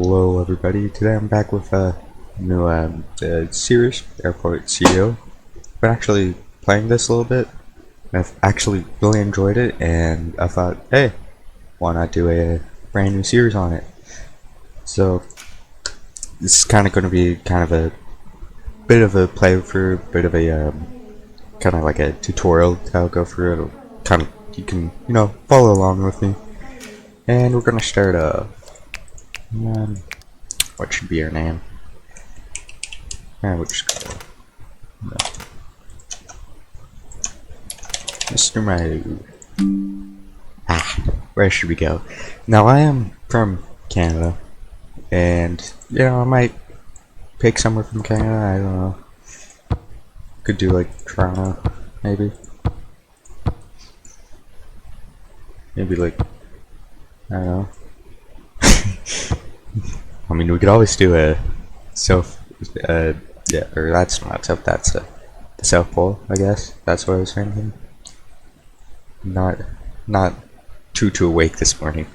Hello everybody, today I'm back with a new series, AirportCEO. I've been actually playing this a little bit, and I've actually really enjoyed it, and I thought, hey, why not do a brand new series on it? So, this is kind of going to be kind of a bit of a playthrough, bit of a kind of like a tutorial to I'll go through. It'll kind of, you can, follow along with me. And we're going to start what should be our name? We'll just go Mr. Mo. Where should we go? Now I am from Canada, and I might pick somewhere from Canada. I don't know. Could do like Toronto, maybe. Maybe like, I don't know. I mean, we could always do a South, yeah, or that's not South, that's the South Pole, I guess. That's what I was thinking. Not too awake this morning.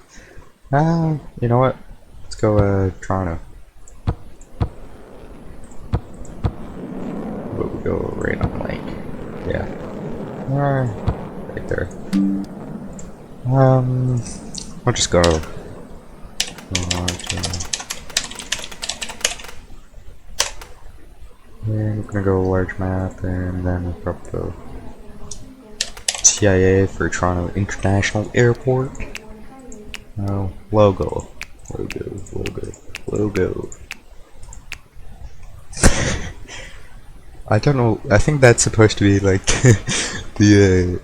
You know what? Let's go, Toronto. But we go right on the lake. Yeah. Right there. I'll just go. And we're gonna go large map, and then we'll probably go TIA for Toronto International Airport. Logo. I don't know. I think that's supposed to be like the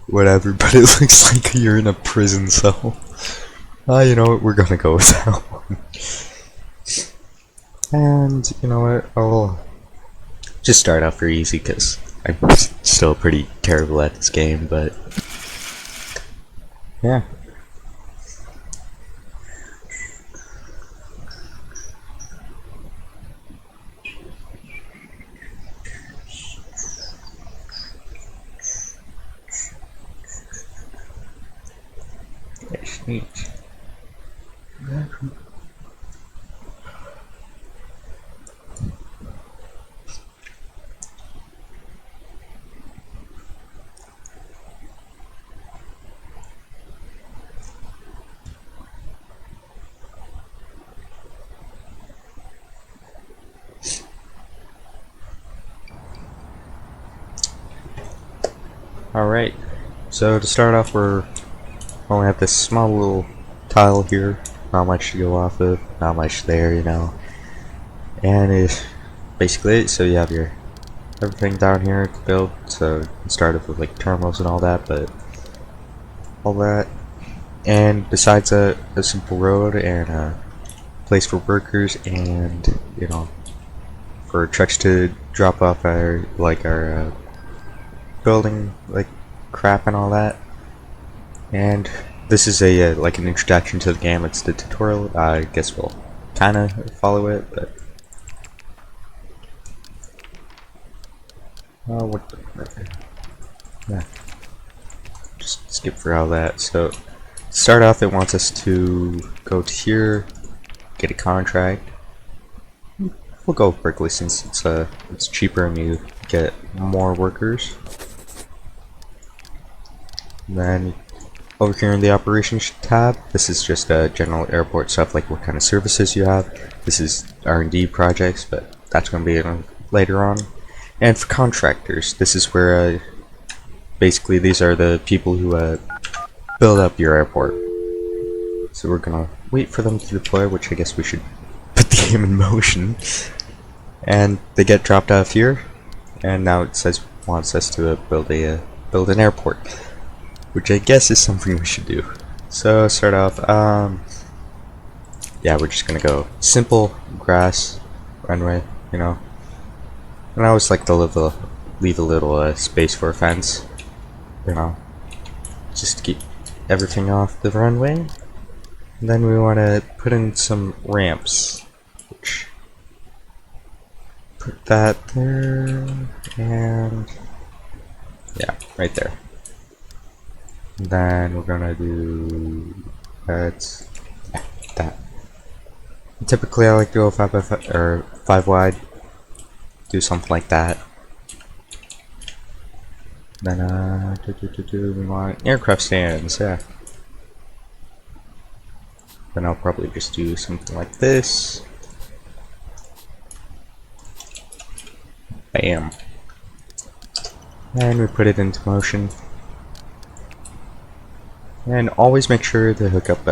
whatever, but it looks like you're in a prison cell. You know what? We're gonna go with that one. And you know what? I'll just start off very easy because I'm still pretty terrible at this game, but yeah. It's neat. Alright, so to start off, we're only have this small little tile here, not much to go off of, not much there, and it's basically it. So you have your everything down here to build, so you can start off with like terminals and all that, but all that, and besides a simple road and a place for workers, and for trucks to drop off our building like crap and all that. And this is a like an introduction to the game. It's the tutorial. I guess we'll kind of follow it, but yeah, just skip for all that. So to start off, it wants us to go to here, get a contract. We'll go with Berkeley since it's cheaper and you get more workers. And then over here in the operations tab, this is just general airport stuff, like what kind of services you have. This is R&D projects, but that's going to be later on. And for contractors, this is where basically these are the people who build up your airport. So we're going to wait for them to deploy, which I guess we should put the game in motion. And they get dropped off here, and now it says wants us to build an airport, which I guess is something we should do. So start off, yeah, we're just gonna go simple grass runway, and I always like to leave a little space for a fence, just to keep everything off the runway. And then we want to put in some ramps, which put that there, and yeah, right there. Then we're gonna do that. Typically I like to go 5 by 5 or 5 wide, do something like that. Then we want aircraft stands, yeah. Then I'll probably just do something like this. Bam. And we put it into motion. And always make sure to hook up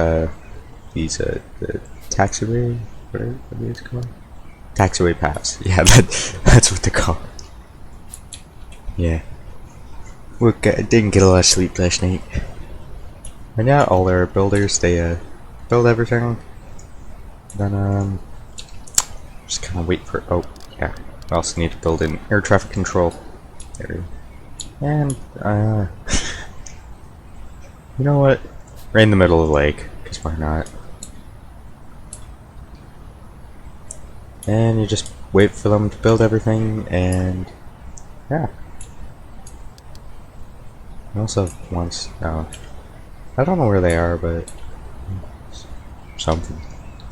these the taxiway, what are these called? Taxiway paths. Yeah, that's what they're called. Yeah. Didn't get a lot of sleep last night. And yeah, all our builders, they build everything. Then just kind of wait for, oh yeah, we also need to build in air traffic control area. And you know what? Right in the middle of the lake, because why not? And you just wait for them to build everything, and yeah. Also, once, I don't know where they are, but something.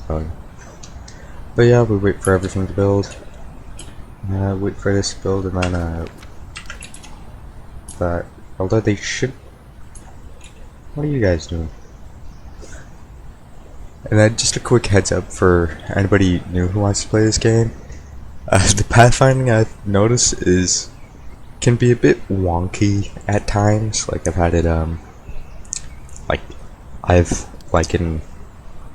Probably. But yeah, we wait for everything to build. Wait for this to build, and then but although they should. What are you guys doing? And then just a quick heads up for anybody new who wants to play this game. The pathfinding I've noticed can be a bit wonky at times. Like I've had it in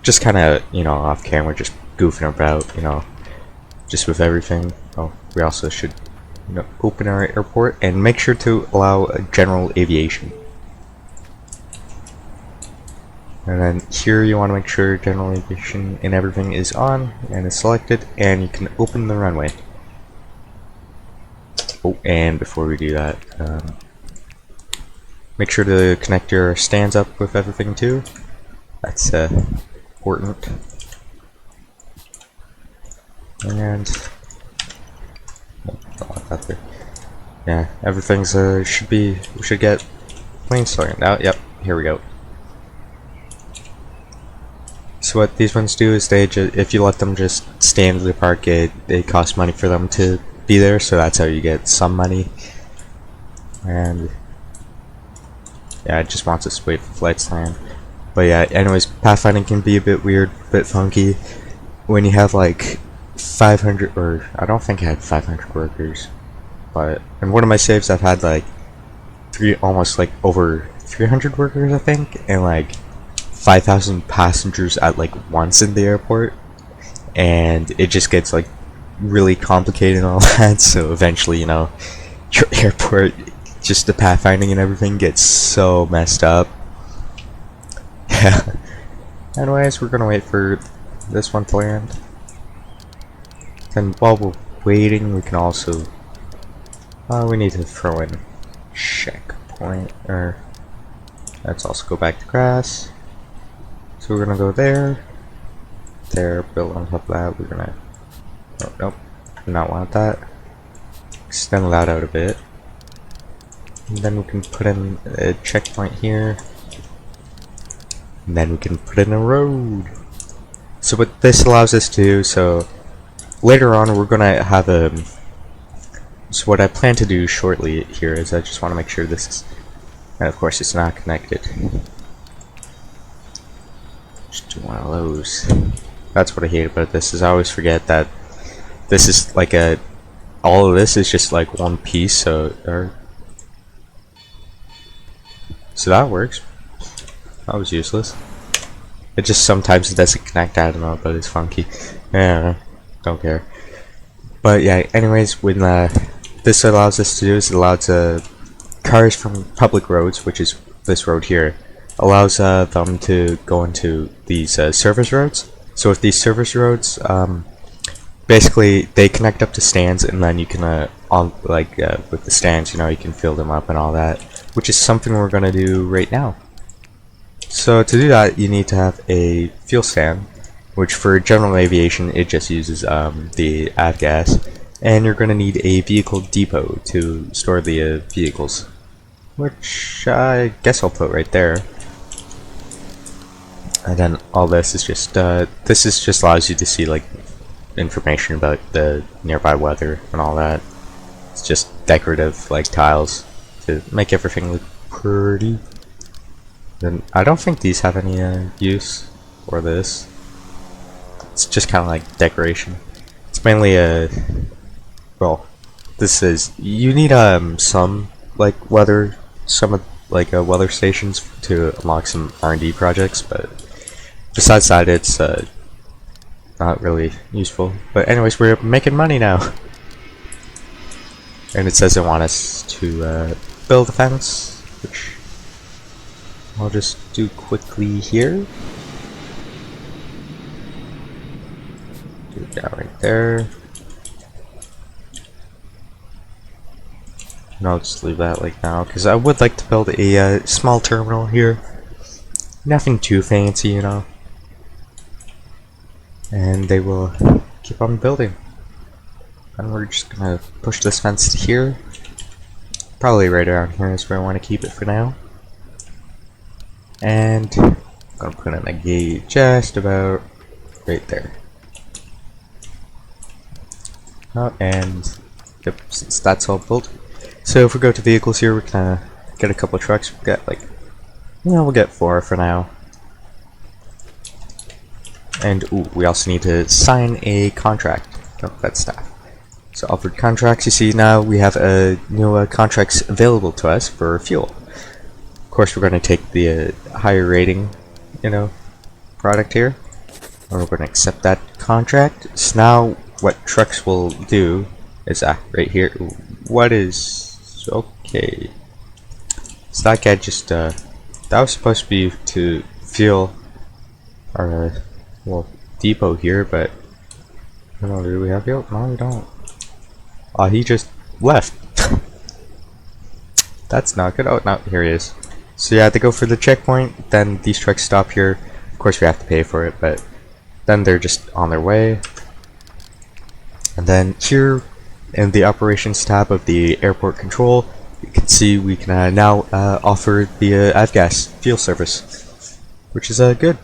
just kind of, you know, off camera, just goofing about, you know, just with everything. Oh, we also should, you know, open our airport and make sure to allow general aviation. And then here you want to make sure general aviation and everything is on and is selected, and you can open the runway. Oh, and before we do that, make sure to connect your stands up with everything too. That's important. And yeah, everything's we should get plane starting out. Yep, here we go. So what these ones do is if you let them just stand in the park, they cost money for them to be there, so that's how you get some money. And yeah, it just wants us to wait for flights to land. But yeah, anyways, pathfinding can be a bit weird, a bit funky when you have like 500, or I don't think I had 500 workers, but in one of my saves I've had like almost like over 300 workers I think, and like 5,000 passengers at like once in the airport, and it just gets like really complicated and all that. So eventually, you know, your airport, just the pathfinding and everything gets so messed up. Yeah. Anyways, we're gonna wait for this one to land. And while we're waiting, we can also we need to throw in checkpoint, or let's also go back to grass. So we're gonna go there, build on top of that. We're gonna, oh, nope, do not want that. Extend that out a bit. And then we can put in a checkpoint here. And then we can put in a road. So what this allows us to do, so later on we're gonna have so what I plan to do shortly here is I just want to make sure this is, and of course it's not connected. Just do one of those. That's what I hate about this, is I always forget that this is like all of this is just like one piece, so that works. That was useless. It just sometimes it doesn't connect, I don't know, but it's funky. Yeah, don't care. But yeah, anyways, when this allows us to do is it allows cars from public roads, which is this road here, allows them to go into these service roads. So with these service roads, basically they connect up to stands, and then you can with the stands, you know, you can fill them up and all that, which is something we're gonna do right now. So to do that, you need to have a fuel stand, which for general aviation it just uses the avgas, and you're gonna need a vehicle depot to store the vehicles, which I guess I'll put right there. And then all this is just allows you to see like information about the nearby weather and all that. It's just decorative like tiles to make everything look pretty. Then I don't think these have any use for this. It's just kind of like decoration. It's mainly well, this is you need some like weather weather stations to unlock some R&D projects, but besides that, it's not really useful. But anyways, we're making money now. And it says they want us to build a fence, which I'll just do quickly here. Do that right there. And I'll just leave that like now, because I would like to build a small terminal here. Nothing too fancy, you know. And they will keep on building. And we're just gonna push this fence to here. Probably right around here is where I want to keep it for now. And I'm gonna put in a gate just about right there. Oh, and yep, since that's all built. So if we go to vehicles here, we can get a couple of trucks. We'll get like, we'll get 4 for now. And ooh, we also need to sign a contract. Oh, that's staff. So offered contracts, you see now we have new contracts available to us for fuel. Of course, we're going to take the higher rating, product here. And we're going to accept that contract. So now what trucks will do is right here. What is okay? So that guy just that was supposed to be to fuel our depot here, but I don't know, do we have fuel? No, we don't. Oh, he just left. That's not good. Oh, no, here he is. So yeah, they go for the checkpoint, then these trucks stop here. Of course we have to pay for it, but then they're just on their way. And then here in the operations tab of the airport control, you can see we can now offer the avgas fuel service, which is good.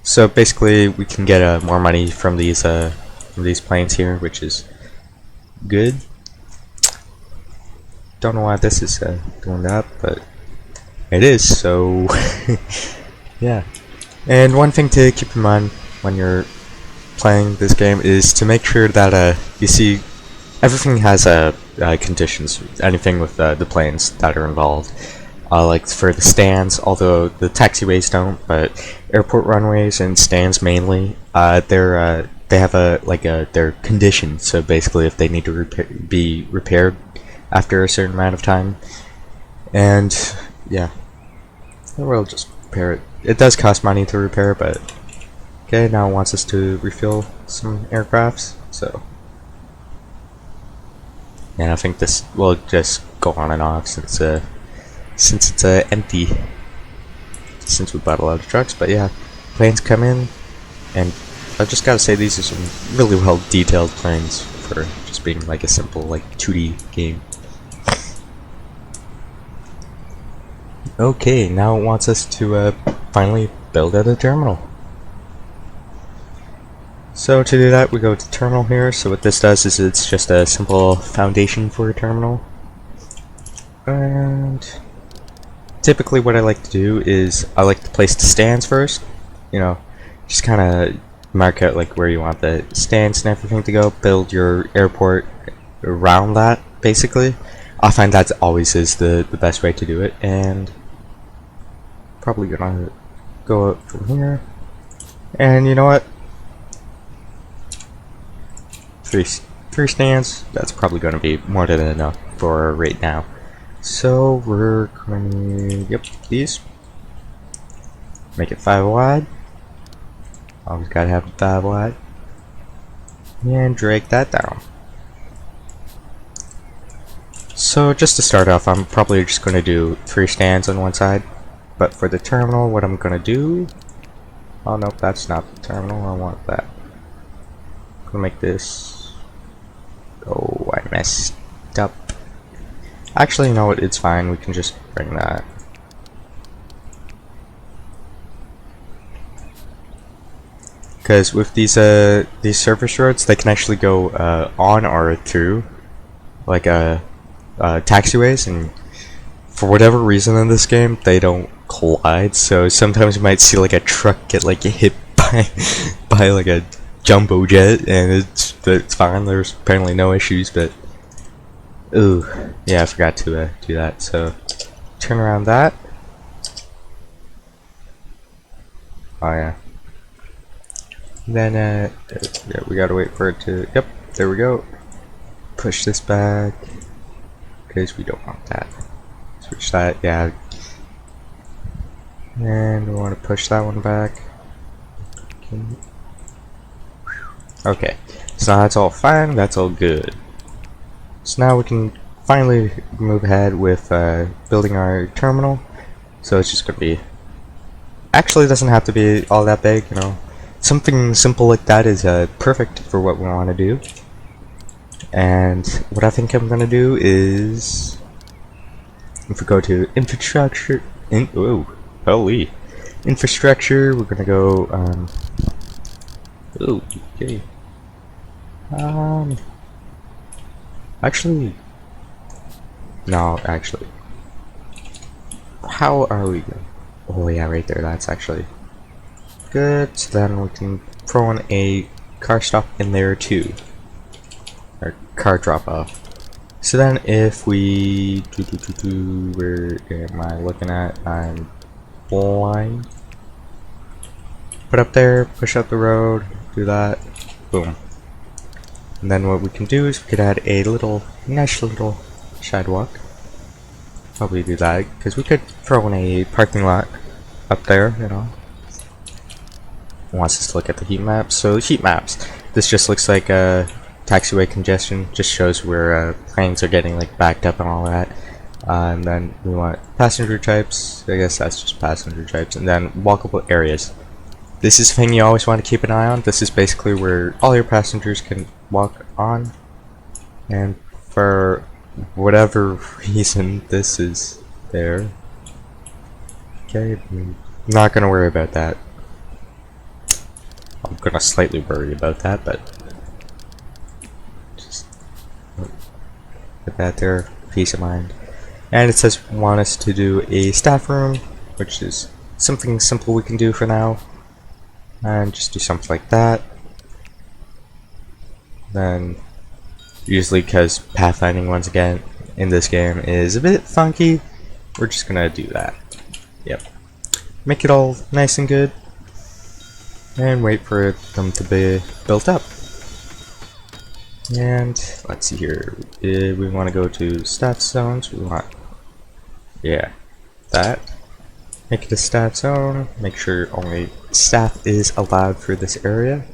So basically we can get more money from these planes here, which is good. Don't know why this is doing that, but it is, so yeah. And one thing to keep in mind when you're playing this game is to make sure that you see everything has conditions, anything with the planes that are involved. Like for the stands, although the taxiways don't, but airport runways and stands mainly, they have their condition. So basically, if they need to be repaired after a certain amount of time, and yeah, we'll just repair it. It does cost money to repair, but okay. Now it wants us to refill some aircrafts, so yeah, I think this will just go on and off since it's empty, since we bought a lot of trucks. But yeah, planes come in, and I just gotta say these are some really well detailed planes for just being like a simple 2D game. Okay, now it wants us to finally build out a terminal. So to do that, we go to terminal here. So what this does is it's just a simple foundation for a terminal. And typically what I like to do is I like to place the stands first. Just kind of mark out where you want the stands and everything to go. Build your airport around that, basically. I find that always is the best way to do it. And probably gonna go up from here. And you know what? Three stands, that's probably going to be more than enough for right now. So we're going to, these. Make it 5 wide. Always gotta have it 5 wide. And drag that down. So just to start off, I'm probably just going to do 3 stands on one side. But for the terminal, what I'm going to do... Oh nope, that's not the terminal, I want that. I'm going to make this... Oh, I messed up. Actually, you know what? It's fine. We can just bring that. Because with these surface roads, they can actually go on or through, like taxiways, and for whatever reason in this game, they don't collide. So sometimes you might see like a truck get like hit by by like a jumbo jet, and it's fine. There's apparently no issues, but ooh, yeah, I forgot to do that. So turn around that. Oh yeah. Then yeah, we gotta wait for it to. Yep, there we go. Push this back because we don't want that. Switch that, yeah. And we want to push that one back. Okay, so that's all fine. That's all good. So now we can finally move ahead with building our terminal. So it's just gonna be. Actually, it doesn't have to be all that big, you know. Something simple like that is perfect for what we want to do. And what I think I'm gonna do is, if we go to infrastructure, holy infrastructure, we're gonna go. Okay. Actually, no. Actually, how are we going? Oh yeah, right there. That's actually good. So then we can throw in a car stop in there too, or car drop off. So then if we where am I looking at? I'm blind. Put up there, push up the road, do that, boom. And then what we can do is we could add a nice little sidewalk. Probably do that because we could throw in a parking lot up there, you know. Wants us to look at the heat maps. So heat maps. This just looks like taxiway congestion. Just shows where planes are getting like backed up and all that. And then we want passenger types. I guess that's just passenger types. And then walkable areas. This is a thing you always want to keep an eye on. This is basically where all your passengers can walk on. And for whatever reason, this is there. Okay, I'm not gonna worry about that. I'm gonna slightly worry about that, but just put that there, peace of mind. And it says want us to do a staff room, which is something simple we can do for now. And just do something like that. Then, usually because pathfinding once again in this game is a bit funky, we're just gonna do that. Yep. Make it all nice and good. And wait for them to be built up. And let's see here. We want to go to staff zones. We want, yeah, that. Make it a staff zone. Make sure only staff is allowed for this area.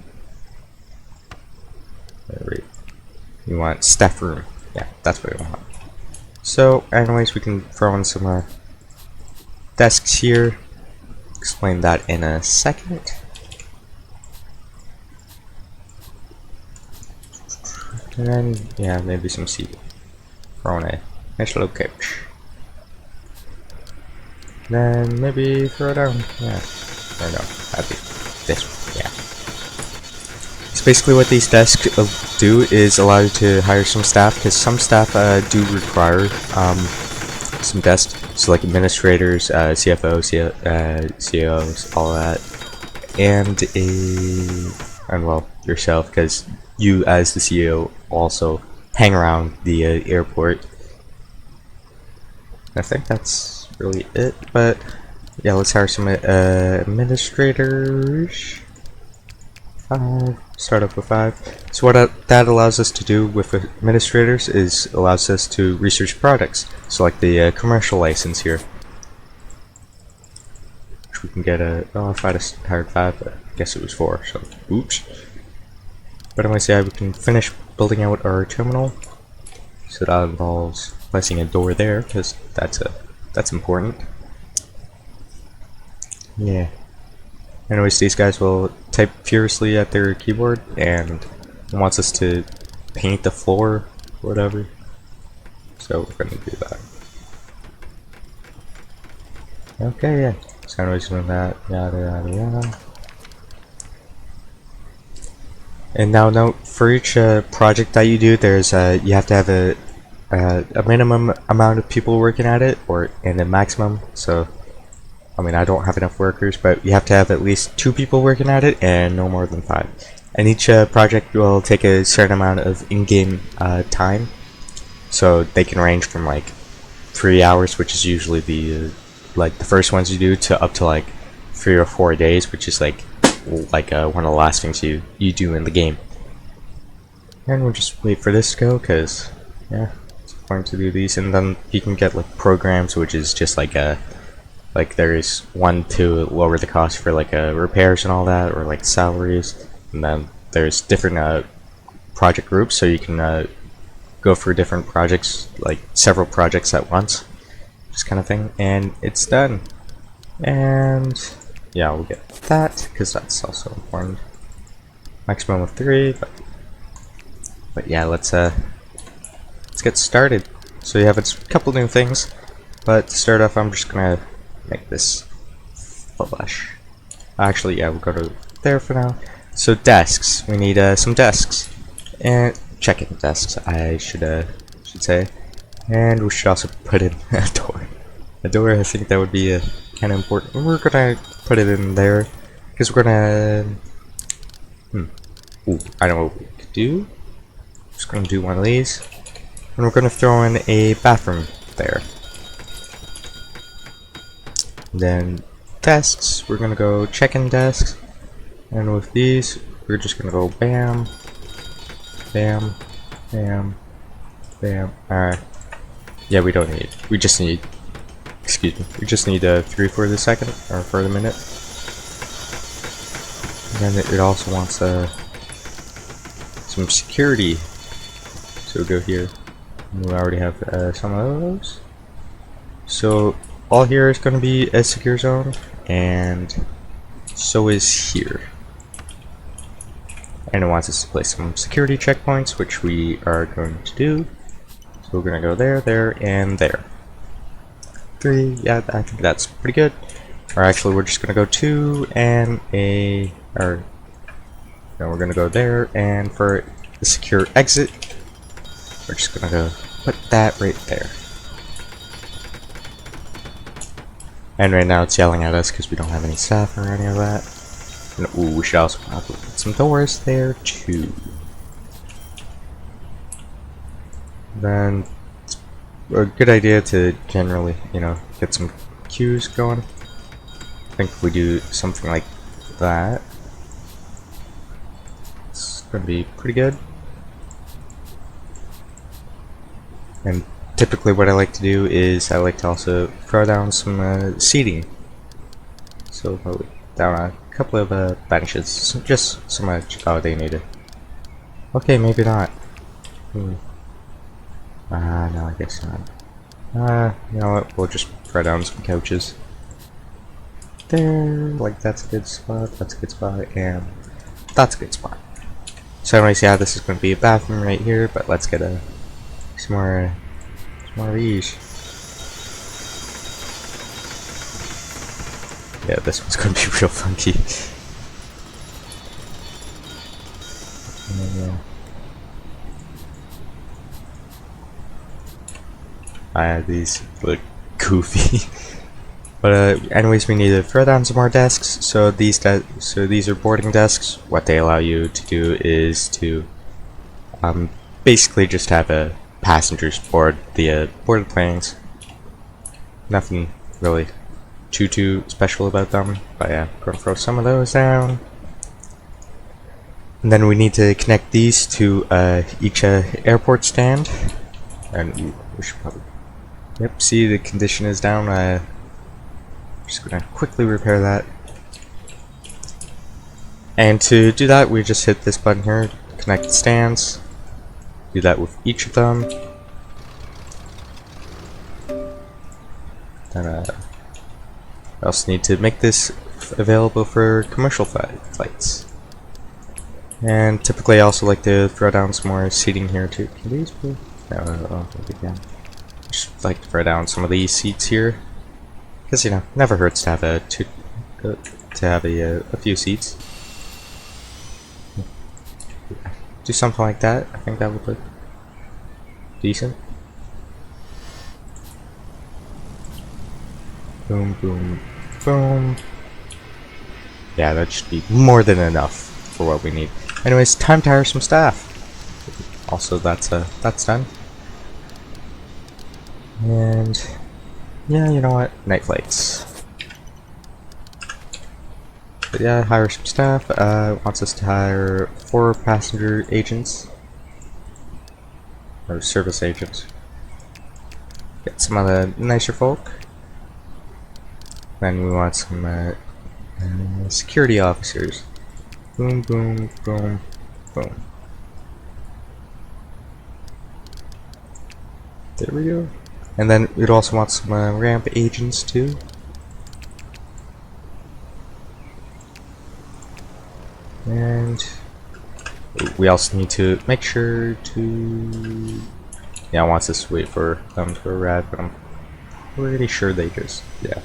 We want staff room. Yeah, that's what we want. So, anyways, we can throw in some desks here. Explain that in a second. And then, yeah, maybe some seating. Throw in a nice little couch. Then maybe throw it down. Yeah. Or no, that'd be this one. Yeah. So basically, what these desks do is allow you to hire some staff, because some staff do require some desks. So like administrators, CFOs, CEOs, all that, and well, yourself, because you as the CEO also hang around the airport. I think that's really it, but yeah, let's hire some administrators. Start up with 5. So what that allows us to do with administrators is allows us to research products. So like the commercial license here, which we can get oh, if I'd have hired 5, but I guess it was 4. So oops. But anyways, yeah, we can finish building out our terminal. So that involves placing a door there, because that's important. Yeah. Anyways, these guys will type furiously at their keyboard and wants us to paint the floor or whatever. So we're gonna do that. Okay, yeah. So anyways, doing that, yada yada yada. And now note, for each project that you do, there's you have to have a minimum amount of people working at it, and a maximum. So I mean, I don't have enough workers, but you have to have at least 2 people working at it and no more than 5. And each project will take a certain amount of in-game time, so they can range from like 3 hours, which is usually the like the first ones you do, to up to like 3 or 4 days, which is like one of the last things you do in the game. And we'll just wait for this to go, because yeah, it's important to do these. And then you can get like programs, which is just like there is one to lower the cost for like repairs and all that, or like salaries. And then there's different project groups, so you can go for different projects, like several projects at once, this kind of thing. And it's done. And yeah, we'll get that because that's also important. Maximum of 3, but yeah, let's get started. So you have a couple new things, but to start off, I'm just gonna make this flush. Actually, yeah, we'll go to there for now. So desks, we need some desks, and check-in desks, I should say, and we should also put in a door. A door, I think that would be kind of important. We're gonna put it in there because we're gonna. Ooh, I know what we could do. Just gonna do one of these, and we're gonna throw in a bathroom there. Then desks, we're gonna go check-in desks, and with these we're just gonna go bam, bam, bam, bam. Alright, yeah, we don't need, we just need, excuse me, we just need 3 for the second, or for the minute. And then it also wants some security, so we'll go here. We already have some of those, so all here is going to be a secure zone, and so is here. And it wants us to place some security checkpoints, which we are going to do. So we're going to go there, there, and there. 3, yeah, I think that's pretty good. Or actually, we're just going to go 2 and no, we're going to go there, and for the secure exit, we're just going to go put that right there. And right now it's yelling at us because we don't have any staff or any of that. And, ooh, we should also probably put some doors there too. Then it's a good idea to generally, get some queues going. I think if we do something like that, it's going to be pretty good. And typically what I like to do is I like to also throw down some seating. So probably down a couple of benches, just so much. Oh, they need it. Okay, maybe not. No, I guess not. You know what, we'll just throw down some couches. There, like that's a good spot, that's a good spot, and that's a good spot. So anyways, yeah, this is going to be a bathroom right here, but let's get some more of these. Yeah, this one's gonna be real funky. These look goofy. But anyways, we need to throw down some more desks. So these are boarding desks. What they allow you to do is to basically just have passengers board the boarded planes. Nothing really too special about them, but yeah, I'm gonna throw some of those down. And then we need to connect these to each airport stand, and we should probably, yep, see the condition is down. Just gonna quickly repair that. And to do that, we just hit this button here, connect stands. Do that with each of them. Then we also need to make this available for commercial flights. And typically I also like to throw down some more seating here too. Can these be? No, we can. Just like to throw down some of these seats here, because never hurts to have a few seats. do something like that. I think that would look decent. Boom, boom, boom. Yeah, that should be more than enough for what we need. Anyways, time to hire some staff. Also, that's done. And yeah, you know what? Night flights. But yeah, hire some staff. Wants us to hire 4 passenger agents or service agents. Get some of the nicer folk. Then we want some security officers. Boom, boom, boom, boom. There we go. And then we'd also want some ramp agents too. And we also need to make sure to... Yeah, it wants us to wait for them to arrive, but I'm pretty sure they just... Yeah.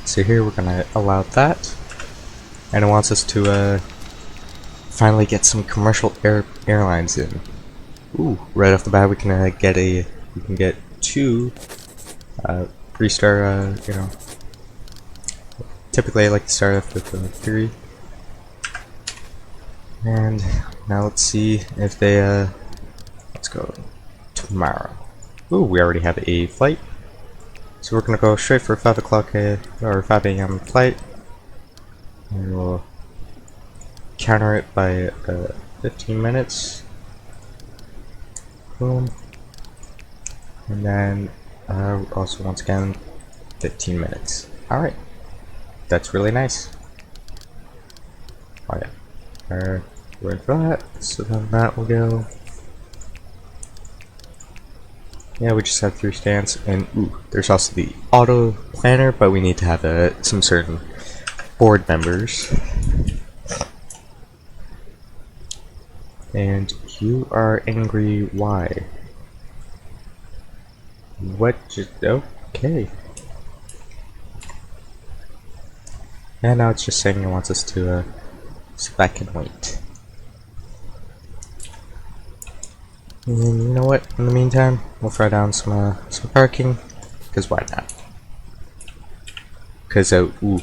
So here we're gonna allow that. And it wants us to finally get some commercial airlines in. Ooh, right off the bat we can get 2 3-star, you know. Typically I like to start off with 3. And now let's see if they let's go tomorrow. Ooh, we already have a flight. So we're gonna go straight for 5 o'clock or 5 a.m. flight. And we'll counter it by 15 minutes. Boom. And then also once again 15 minutes. Alright. That's really nice. Oh yeah. Wait for that. So then that will go. Yeah, we just have 3 stands, and ooh, there's also the auto planner, but we need to have some certain board members. And you are angry. Why? What? Just okay. And now it's just saying it wants us to sit back and wait. And you know what? In the meantime, we'll throw down some parking, because why not? Because ooh,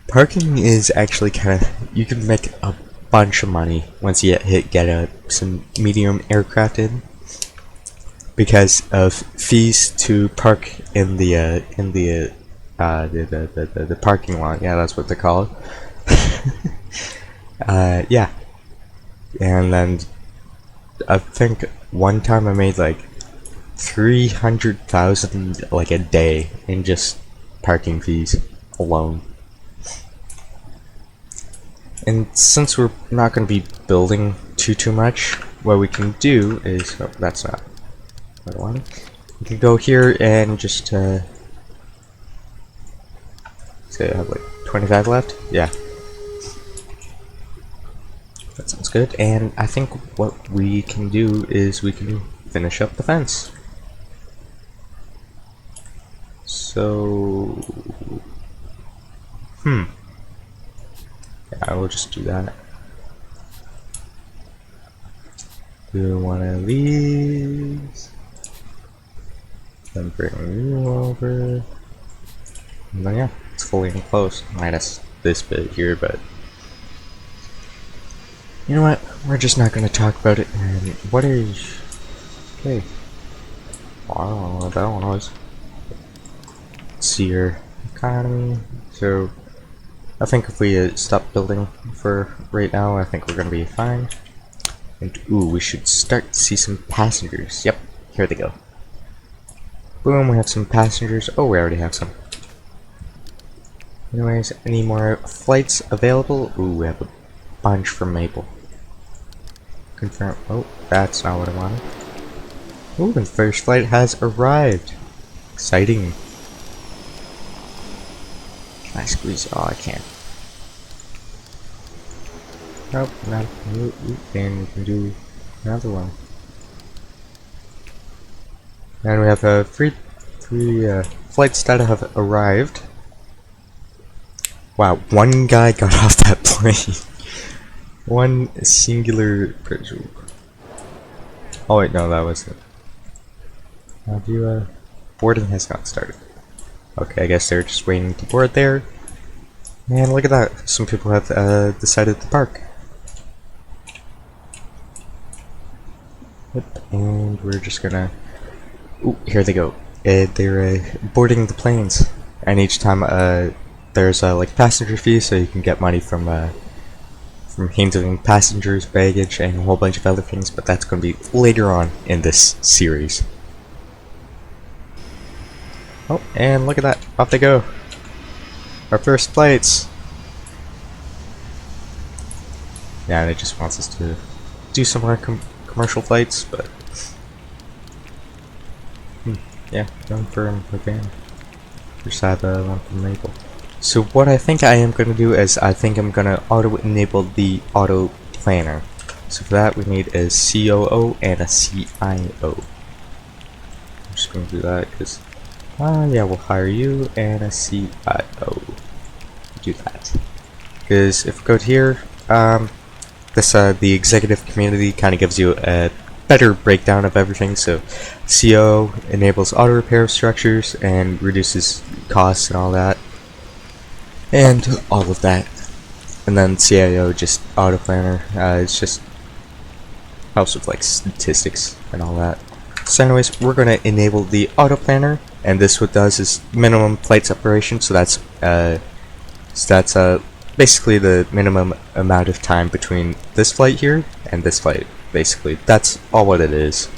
parking is actually kind of, you can make a bunch of money once you get some medium aircraft in, because of fees to park in the parking lot. Yeah, that's what they call it. Yeah, and then I think one time I made like 300,000 like a day in just parking fees alone. And since we're not going to be building too much, what we can do is, oh, that's not what I wanted. We can go here and just say I have like 25 left. Yeah. That sounds good. And I think what we can do is we can finish up the fence. So, yeah, I will just do that. Do one of these. Then bring you over. And then yeah, it's fully enclosed. Minus this bit here, but you know what? We're just not going to talk about it. And what is... Okay. Well, I don't know what that one was. Let's see your economy. So, I think if we stop building for right now, I think we're going to be fine. And ooh, we should start to see some passengers. Yep, here they go. Boom, we have some passengers. Oh, we already have some. Anyways, any more flights available? Ooh, we have a bunch from Maple. Confirm. Oh, that's not what I wanted. Ooh, the first flight has arrived. Exciting. Can I squeeze? Oh, I can't. Nope, not. And we can do another one. And we have three flights that have arrived. Wow, one guy got off that plane. One singular pressure. Oh wait, no, that was it. Have you, boarding has not started. Okay, I guess they're just waiting to board there. And look at that, some people have, decided to park. Yep, and we're just gonna... Ooh, here they go. They're, boarding the planes. And each time, there's, like, passenger fee, so you can get money from handling passengers, baggage, and a whole bunch of other things, but that's going to be later on in this series. Oh, and look at that, off they go. Our first flights. Yeah, and it just wants us to do some more commercial flights, but yeah, going for a van. Just have one from Maple. So what I think I am going to do is I think I'm going to auto-enable the auto planner. So for that we need a COO and a CIO. I'm just going to do that because, yeah, we'll hire you and a CIO. Do that. Because if we go to here, the executive community kind of gives you a better breakdown of everything. So COO enables auto repair of structures and reduces costs and all that. And all of that. And then CIO just auto planner. It's just helps with like statistics and all that. So anyways, we're gonna enable the auto planner, and this what does is minimum flight separation. So that's basically the minimum amount of time between this flight here and this flight. Basically, that's all what it is.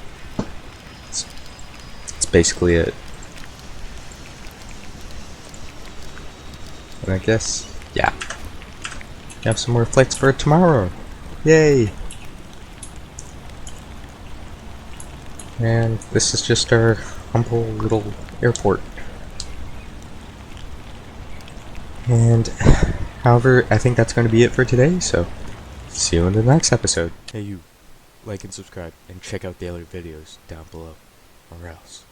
It's basically it. And I guess, yeah. Have some more flights for tomorrow. Yay! And this is just our humble little airport. And, however, I think that's going to be it for today, so see you in the next episode. Hey you, like and subscribe, and check out the other videos down below, or else.